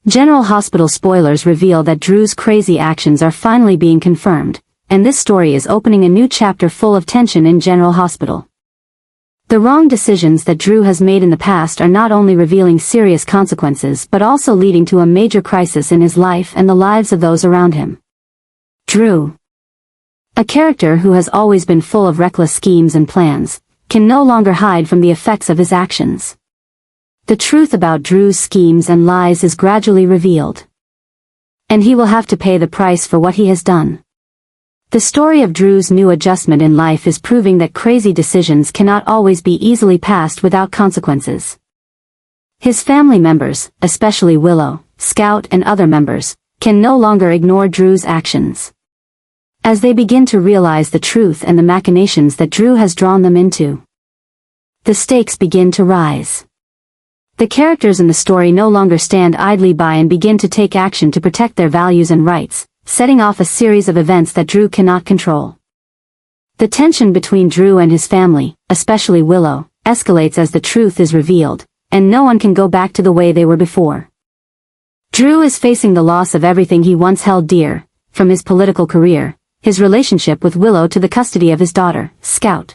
General Hospital spoilers reveal that Drew's crazy actions are finally being confirmed, and this story is opening a new chapter full of tension in General Hospital. The wrong decisions that Drew has made in the past are not only revealing serious consequences but also leading to a major crisis in his life and the lives of those around him. Drew, a character who has always been full of reckless schemes and plans, can no longer hide from the effects of his actions. The truth about Drew's schemes and lies is gradually revealed. And he will have to pay the price for what he has done. The story of Drew's new adjustment in life is proving that crazy decisions cannot always be easily passed without consequences. His family members, especially Willow, Scout and other members, can no longer ignore Drew's actions. As they begin to realize the truth and the machinations that Drew has drawn them into, the stakes begin to rise. The characters in the story no longer stand idly by and begin to take action to protect their values and rights, setting off a series of events that Drew cannot control. The tension between Drew and his family, especially Willow, escalates as the truth is revealed, and no one can go back to the way they were before. Drew is facing the loss of everything he once held dear, from his political career, his relationship with Willow to the custody of his daughter, Scout.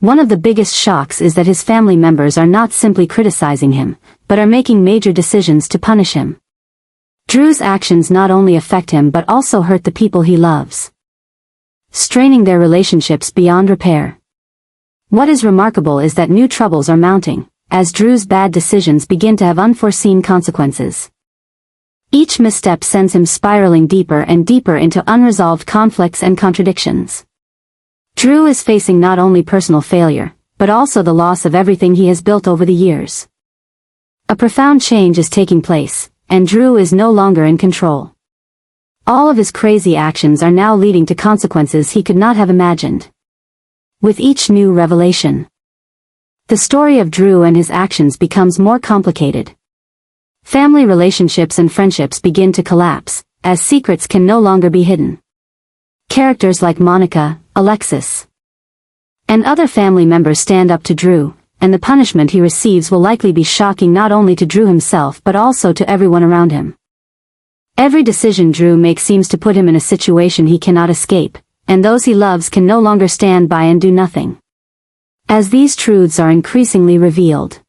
One of the biggest shocks is that his family members are not simply criticizing him, but are making major decisions to punish him. Drew's actions not only affect him but also hurt the people he loves, straining their relationships beyond repair. What is remarkable is that new troubles are mounting, as Drew's bad decisions begin to have unforeseen consequences. Each misstep sends him spiraling deeper and deeper into unresolved conflicts and contradictions. Drew is facing not only personal failure, but also the loss of everything he has built over the years. A profound change is taking place, and Drew is no longer in control. All of his crazy actions are now leading to consequences he could not have imagined. With each new revelation, the story of Drew and his actions becomes more complicated. Family relationships and friendships begin to collapse, as secrets can no longer be hidden. Characters like Monica, Alexis, and other family members stand up to Drew, and the punishment he receives will likely be shocking not only to Drew himself but also to everyone around him. Every decision Drew makes seems to put him in a situation he cannot escape, and those he loves can no longer stand by and do nothing. As these truths are increasingly revealed,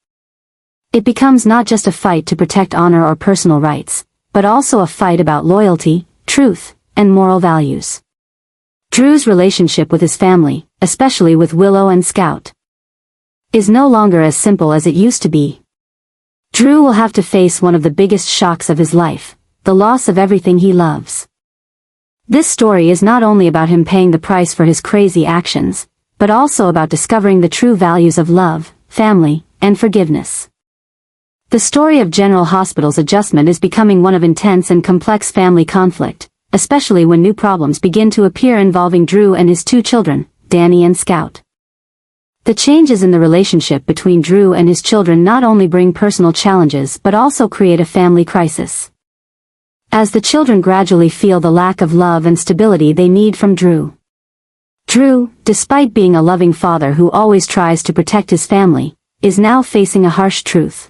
it becomes not just a fight to protect honor or personal rights, but also a fight about loyalty, truth, and moral values. Drew's relationship with his family, especially with Willow and Scout, is no longer as simple as it used to be. Drew will have to face one of the biggest shocks of his life, the loss of everything he loves. This story is not only about him paying the price for his crazy actions, but also about discovering the true values of love, family, and forgiveness. The story of General Hospital's adjustment is becoming one of intense and complex family conflict, especially when new problems begin to appear involving Drew and his two children, Danny and Scout. The changes in the relationship between Drew and his children not only bring personal challenges but also create a family crisis, as the children gradually feel the lack of love and stability they need from Drew. Drew, despite being a loving father who always tries to protect his family, is now facing a harsh truth.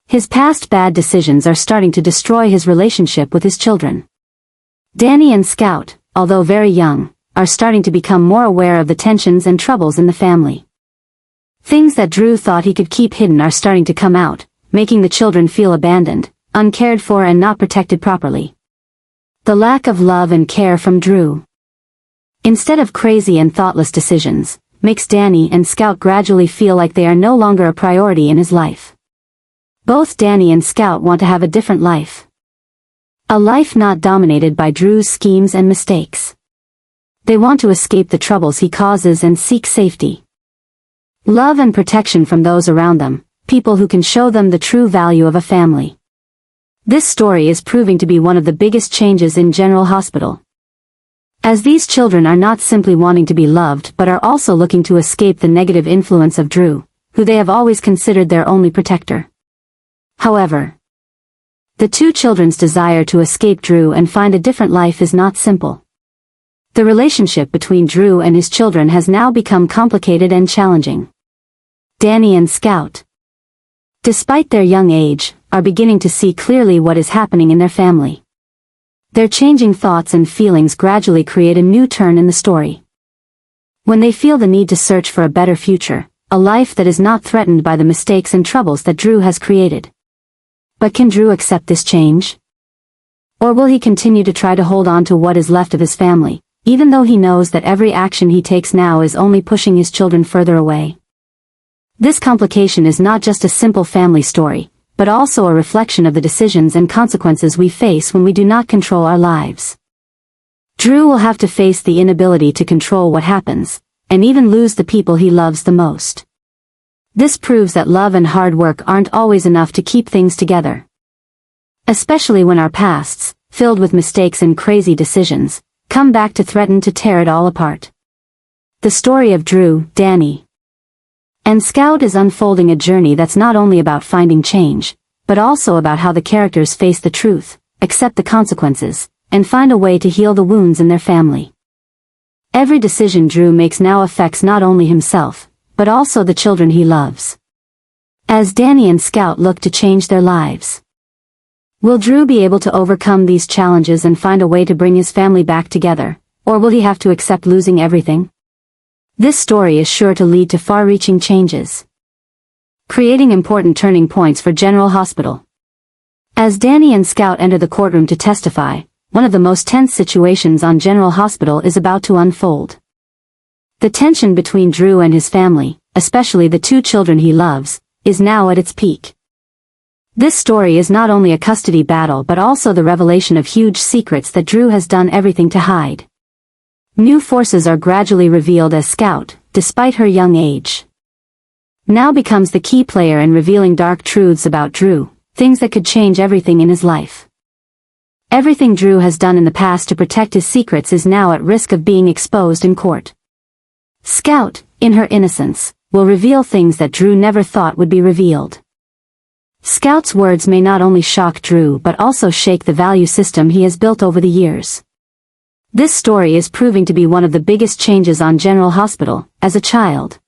His past bad decisions are starting to destroy his relationship with his children. Danny and Scout, although very young, are starting to become more aware of the tensions and troubles in the family. Things that Drew thought he could keep hidden are starting to come out, making the children feel abandoned, uncared for and not protected properly. The lack of love and care from Drew, instead of crazy and thoughtless decisions, makes Danny and Scout gradually feel like they are no longer a priority in his life. Both Danny and Scout want to have a different life. A life not dominated by Drew's schemes and mistakes. They want to escape the troubles he causes and seek safety, love and protection from those around them, people who can show them the true value of a family. This story is proving to be one of the biggest changes in General Hospital, as these children are not simply wanting to be loved but are also looking to escape the negative influence of Drew, who they have always considered their only protector. However, the two children's desire to escape Drew and find a different life is not simple. The relationship between Drew and his children has now become complicated and challenging. Danny and Scout, despite their young age, are beginning to see clearly what is happening in their family. Their changing thoughts and feelings gradually create a new turn in the story. When they feel the need to search for a better future, a life that is not threatened by the mistakes and troubles that Drew has created. But can Drew accept this change? Or will he continue to try to hold on to what is left of his family, even though he knows that every action he takes now is only pushing his children further away? This complication is not just a simple family story, but also a reflection of the decisions and consequences we face when we do not control our lives. Drew will have to face the inability to control what happens, and even lose the people he loves the most. This proves that love and hard work aren't always enough to keep things together. Especially when our pasts, filled with mistakes and crazy decisions, come back to threaten to tear it all apart. The story of Drew, Danny, and Scout is unfolding a journey that's not only about finding change, but also about how the characters face the truth, accept the consequences, and find a way to heal the wounds in their family. Every decision Drew makes now affects not only himself, but also the children he loves. As Danny and Scout look to change their lives, will Drew be able to overcome these challenges and find a way to bring his family back together, or will he have to accept losing everything? This story is sure to lead to far-reaching changes, creating important turning points for General Hospital. As Danny and Scout enter the courtroom to testify, one of the most tense situations on General Hospital is about to unfold. The tension between Drew and his family, especially the two children he loves, is now at its peak. This story is not only a custody battle but also the revelation of huge secrets that Drew has done everything to hide. New forces are gradually revealed as Scout, despite her young age, now becomes the key player in revealing dark truths about Drew, things that could change everything in his life. Everything Drew has done in the past to protect his secrets is now at risk of being exposed in court. Scout, in her innocence, will reveal things that Drew never thought would be revealed. Scout's words may not only shock Drew but also shake the value system he has built over the years. This story is proving to be one of the biggest changes on General Hospital, as a child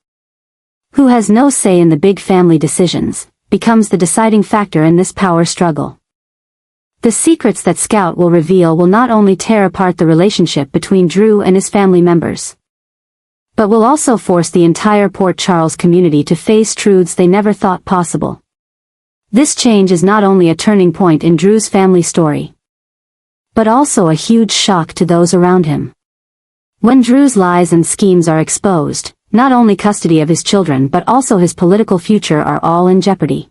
who has no say in the big family decisions, becomes the deciding factor in this power struggle. The secrets that Scout will reveal will not only tear apart the relationship between Drew and his family members, but will also force the entire Port Charles community to face truths they never thought possible. This change is not only a turning point in Drew's family story, but also a huge shock to those around him. When Drew's lies and schemes are exposed, not only custody of his children but also his political future are all in jeopardy.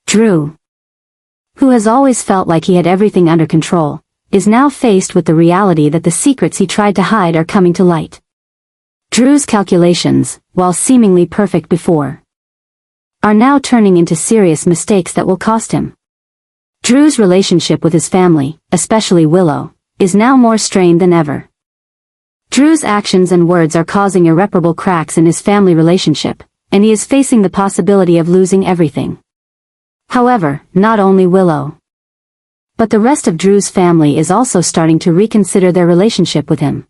Drew, who has always felt like he had everything under control, is now faced with the reality that the secrets he tried to hide are coming to light. Drew's calculations, while seemingly perfect before, are now turning into serious mistakes that will cost him. Drew's relationship with his family, especially Willow, is now more strained than ever. Drew's actions and words are causing irreparable cracks in his family relationship, and he is facing the possibility of losing everything. However, not only Willow, but the rest of Drew's family is also starting to reconsider their relationship with him.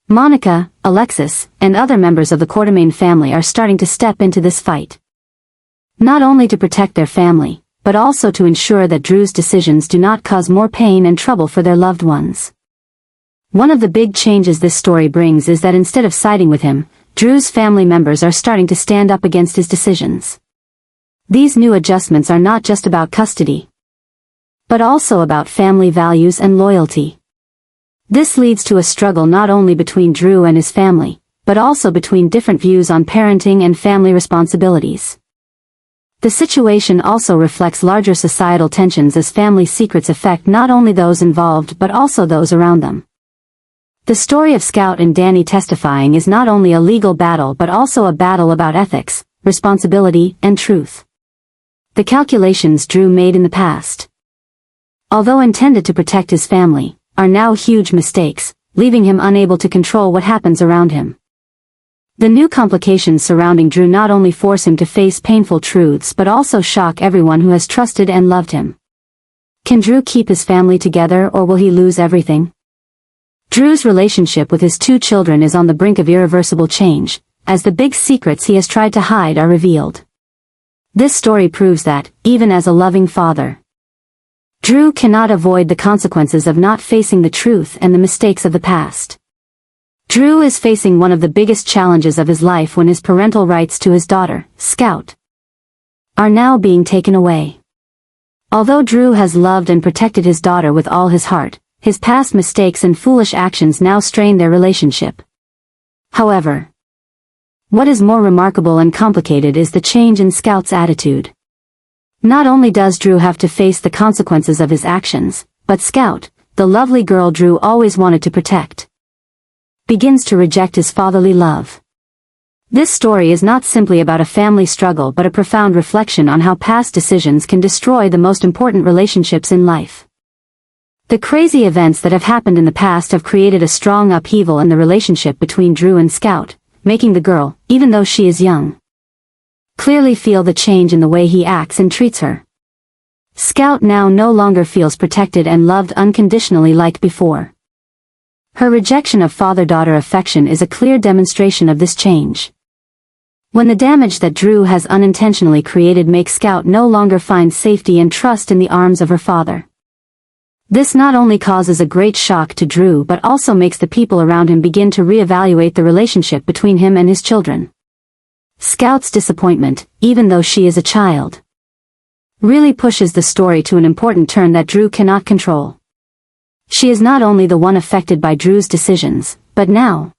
Monica, Alexis, and other members of the Courtroom family are starting to step into this fight, not only to protect their family, but also to ensure that Drew's decisions do not cause more pain and trouble for their loved ones. One of the big changes this story brings is that instead of siding with him, Drew's family members are starting to stand up against his decisions. These new adjustments are not just about custody, but also about family values and loyalty. This leads to a struggle not only between Drew and his family, but also between different views on parenting and family responsibilities. The situation also reflects larger societal tensions as family secrets affect not only those involved but also those around them. The story of Scout and Danny testifying is not only a legal battle but also a battle about ethics, responsibility, and truth. The calculations Drew made in the past, although intended to protect his family, are now huge mistakes, leaving him unable to control what happens around him. The new complications surrounding Drew not only force him to face painful truths but also shock everyone who has trusted and loved him. Can Drew keep his family together or will he lose everything? Drew's relationship with his two children is on the brink of irreversible change, as the big secrets he has tried to hide are revealed. This story proves that, even as a loving father, Drew cannot avoid the consequences of not facing the truth and the mistakes of the past. Drew is facing one of the biggest challenges of his life when his parental rights to his daughter, Scout, are now being taken away. Although Drew has loved and protected his daughter with all his heart, his past mistakes and foolish actions now strain their relationship. However, what is more remarkable and complicated is the change in Scout's attitude. Not only does Drew have to face the consequences of his actions, but Scout, the lovely girl Drew always wanted to protect, begins to reject his fatherly love. This story is not simply about a family struggle but a profound reflection on how past decisions can destroy the most important relationships in life. The crazy events that have happened in the past have created a strong upheaval in the relationship between Drew and Scout, making the girl, even though she is young, clearly feel the change in the way he acts and treats her. Scout now no longer feels protected and loved unconditionally like before. Her rejection of father-daughter affection is a clear demonstration of this change. When the damage that Drew has unintentionally created makes Scout no longer find safety and trust in the arms of her father, this not only causes a great shock to Drew but also makes the people around him begin to reevaluate the relationship between him and his children. Scout's disappointment, even though she is a child, really pushes the story to an important turn that Drew cannot control. She is not only the one affected by Drew's decisions, but now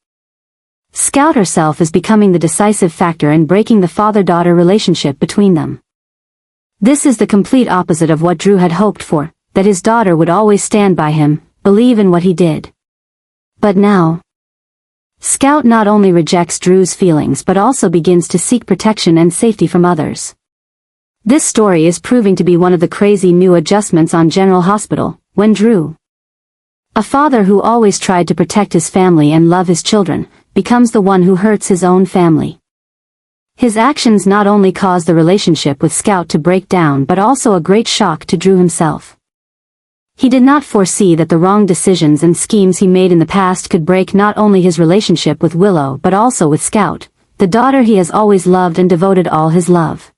Scout herself is becoming the decisive factor in breaking the father-daughter relationship between them. This is the complete opposite of what Drew had hoped for, that his daughter would always stand by him, believe in what he did. But now, Scout not only rejects Drew's feelings but also begins to seek protection and safety from others. This story is proving to be one of the crazy new adjustments on General Hospital, when Drew, a father who always tried to protect his family and love his children, becomes the one who hurts his own family. His actions not only cause the relationship with Scout to break down but also a great shock to Drew himself. He did not foresee that the wrong decisions and schemes he made in the past could break not only his relationship with Willow but also with Scout, the daughter he has always loved and devoted all his love.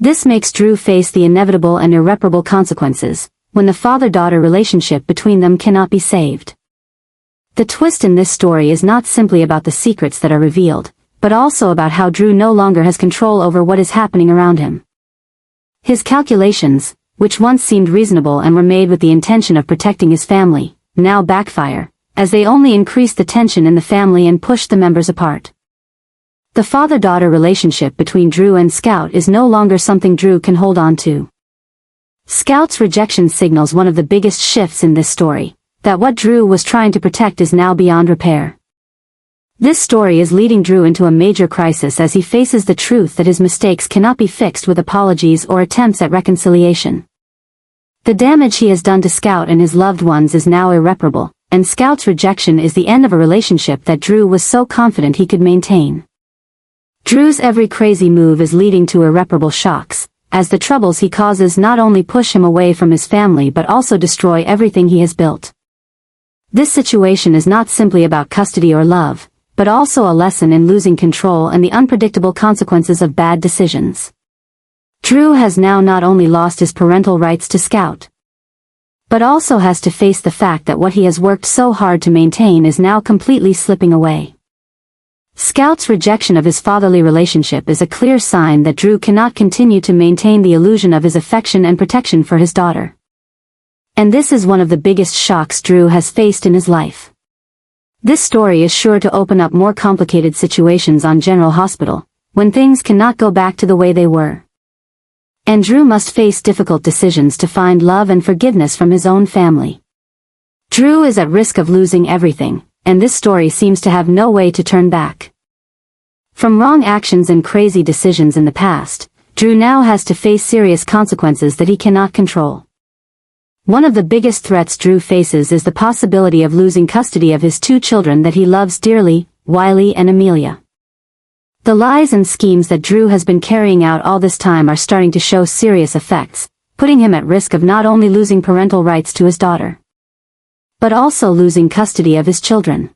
This makes Drew face the inevitable and irreparable consequences, when the father-daughter relationship between them cannot be saved. The twist in this story is not simply about the secrets that are revealed, but also about how Drew no longer has control over what is happening around him. His calculations, which once seemed reasonable and were made with the intention of protecting his family, now backfire, as they only increase the tension in the family and push the members apart. The father-daughter relationship between Drew and Scout is no longer something Drew can hold on to. Scout's rejection signals one of the biggest shifts in this story, that what Drew was trying to protect is now beyond repair. This story is leading Drew into a major crisis as he faces the truth that his mistakes cannot be fixed with apologies or attempts at reconciliation. The damage he has done to Scout and his loved ones is now irreparable, and Scout's rejection is the end of a relationship that Drew was so confident he could maintain. Drew's every crazy move is leading to irreparable shocks, as the troubles he causes not only push him away from his family but also destroy everything he has built. This situation is not simply about custody or love, but also a lesson in losing control and the unpredictable consequences of bad decisions. Drew has now not only lost his parental rights to Scout, but also has to face the fact that what he has worked so hard to maintain is now completely slipping away. Scout's rejection of his fatherly relationship is a clear sign that Drew cannot continue to maintain the illusion of his affection and protection for his daughter. And this is one of the biggest shocks Drew has faced in his life. This story is sure to open up more complicated situations on General Hospital, when things cannot go back to the way they were. And Drew must face difficult decisions to find love and forgiveness from his own family. Drew is at risk of losing everything, and this story seems to have no way to turn back. From wrong actions and crazy decisions in the past, Drew now has to face serious consequences that he cannot control. One of the biggest threats Drew faces is the possibility of losing custody of his two children that he loves dearly, Wiley and Amelia. The lies and schemes that Drew has been carrying out all this time are starting to show serious effects, putting him at risk of not only losing parental rights to his daughter, but also losing custody of his children.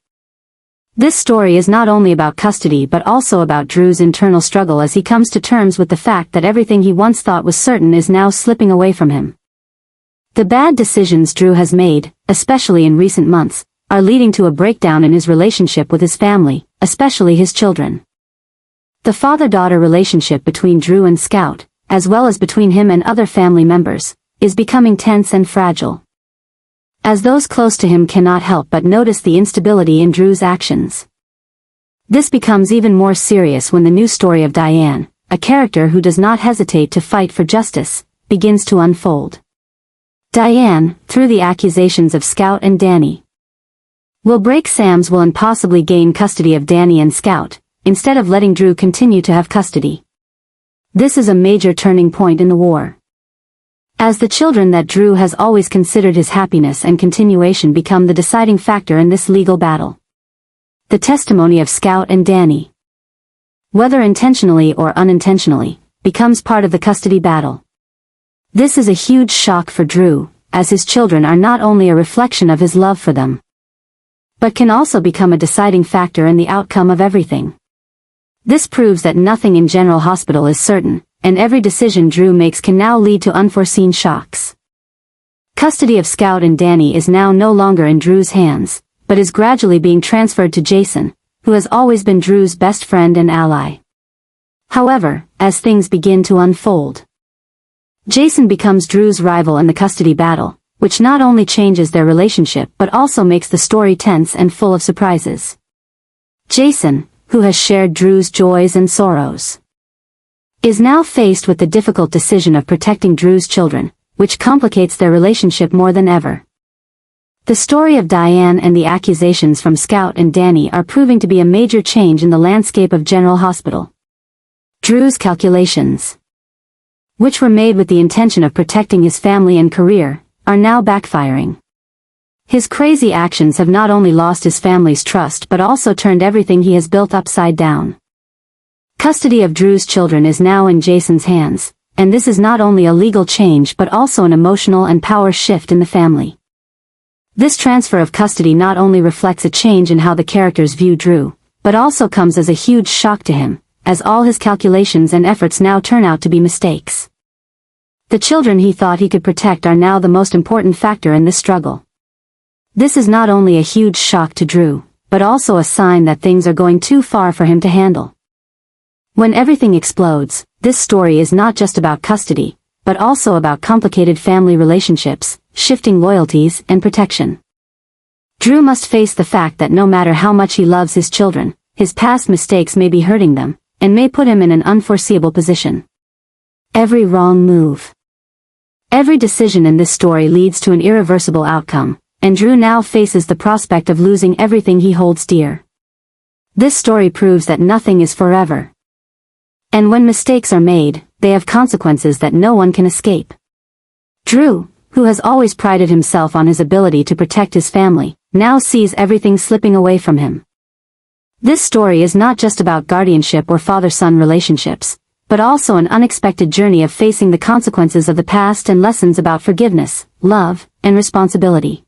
This story is not only about custody but also about Drew's internal struggle as he comes to terms with the fact that everything he once thought was certain is now slipping away from him. The bad decisions Drew has made, especially in recent months, are leading to a breakdown in his relationship with his family, especially his children. The father-daughter relationship between Drew and Scout, as well as between him and other family members, is becoming tense and fragile. As those close to him cannot help but notice the instability in Drew's actions. This becomes even more serious when the new story of Diane, a character who does not hesitate to fight for justice, begins to unfold. Diane, through the accusations of Scout and Danny, will break Sam's will and possibly gain custody of Danny and Scout, instead of letting Drew continue to have custody. This is a major turning point in the war. As the children that Drew has always considered his happiness and continuation become the deciding factor in this legal battle. The testimony of Scout and Danny, whether intentionally or unintentionally, becomes part of the custody battle. This is a huge shock for Drew, as his children are not only a reflection of his love for them, but can also become a deciding factor in the outcome of everything. This proves that nothing in General Hospital is certain, and every decision Drew makes can now lead to unforeseen shocks. Custody of Scout and Danny is now no longer in Drew's hands, but is gradually being transferred to Jason, who has always been Drew's best friend and ally. However, as things begin to unfold, Jason becomes Drew's rival in the custody battle, which not only changes their relationship but also makes the story tense and full of surprises. Jason, who has shared Drew's joys and sorrows, is now faced with the difficult decision of protecting Drew's children, which complicates their relationship more than ever. The story of Diane and the accusations from Scout and Danny are proving to be a major change in the landscape of General Hospital. Drew's calculations, which were made with the intention of protecting his family and career, are now backfiring. His crazy actions have not only lost his family's trust but also turned everything he has built upside down. Custody of Drew's children is now in Jason's hands, and this is not only a legal change but also an emotional and power shift in the family. This transfer of custody not only reflects a change in how the characters view Drew, but also comes as a huge shock to him, as all his calculations and efforts now turn out to be mistakes. The children he thought he could protect are now the most important factor in this struggle. This is not only a huge shock to Drew, but also a sign that things are going too far for him to handle. When everything explodes, this story is not just about custody, but also about complicated family relationships, shifting loyalties, and protection. Drew must face the fact that no matter how much he loves his children, his past mistakes may be hurting them, and may put him in an unforeseeable position. Every wrong move, every decision in this story leads to an irreversible outcome, and Drew now faces the prospect of losing everything he holds dear. This story proves that nothing is forever. And when mistakes are made, they have consequences that no one can escape. Drew, who has always prided himself on his ability to protect his family, now sees everything slipping away from him. This story is not just about guardianship or father-son relationships, but also an unexpected journey of facing the consequences of the past and lessons about forgiveness, love, and responsibility.